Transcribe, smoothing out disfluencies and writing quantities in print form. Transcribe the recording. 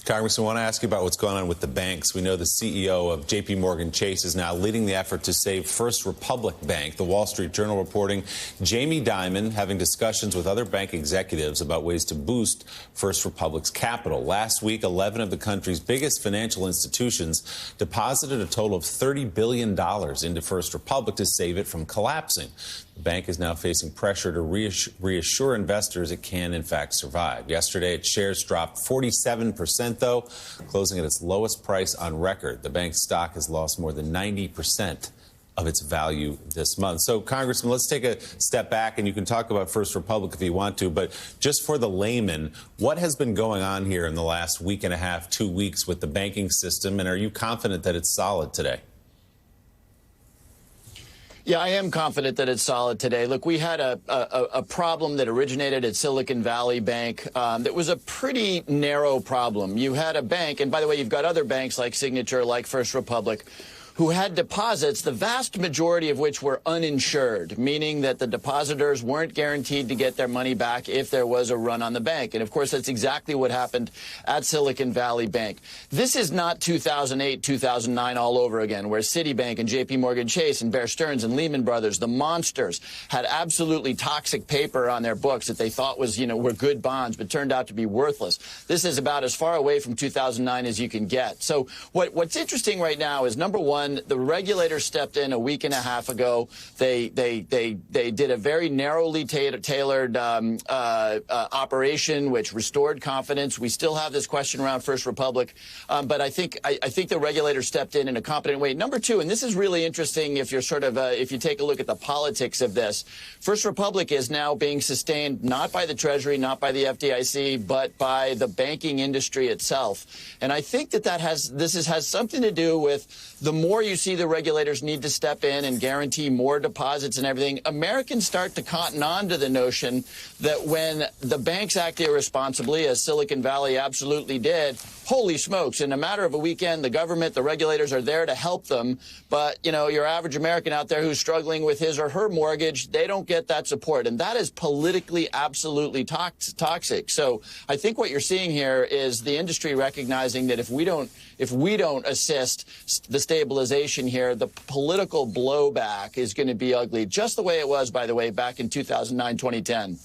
Congressman, I want to ask you about what's going on with the banks. We know the CEO of JP Chase is now leading the effort to save First Republic Bank. The Wall Street Journal reporting Jamie Dimon having discussions with other bank executives about ways to boost First Republic's capital. Last week, 11 of the country's biggest financial institutions deposited a total of $30 billion into First Republic to save it from collapsing. The bank is now facing pressure to reassure investors it can, in fact, survive. Yesterday, its shares dropped 47%, though, closing at its lowest price on record. The bank's stock has lost more than 90% of its value this month. So, Congressman, let's take a step back, and you can talk about First Republic if you want to, but just for the layman, what has been going on here in the last week and a half, 2 weeks with the banking system, and are you confident that it's solid today? Yeah, I am confident that it's solid today. Look, we had a problem that originated at Silicon Valley Bank that was a pretty narrow problem. You had a bank, and by the way, you've got other banks like Signature, like First Republic, who had deposits, the vast majority of which were uninsured, meaning that the depositors weren't guaranteed to get their money back if there was a run on the bank. And, of course, that's exactly what happened at Silicon Valley Bank. This is not 2008, 2009 all over again, where Citibank and JP Chase and Bear Stearns and Lehman Brothers, the monsters, had absolutely toxic paper on their books that they thought was, were good bonds, but turned out to be worthless. This is about as far away from 2009 as you can get. So what's interesting right now is, number one, the regulators stepped in a week and a half ago. They did a very narrowly tailored operation, which restored confidence. We still have this question around First Republic, but I think the regulators stepped in a competent way. Number two, and this is really interesting if you're if you take a look at the politics of this, First Republic is now being sustained not by the Treasury, not by the FDIC, but by the banking industry itself. And I think that this has something to do with the more you see the regulators need to step in and guarantee more deposits and everything, Americans start to cotton on to the notion that when the banks act irresponsibly, as Silicon Valley absolutely did, holy smokes, in a matter of a weekend, the government, the regulators are there to help them. But, your average American out there who's struggling with his or her mortgage, they don't get that support. And that is politically absolutely toxic. So I think what you're seeing here is the industry recognizing that if we don't assist the stabilization here, the political blowback is going to be ugly, just the way it was, by the way, back in 2009, 2010.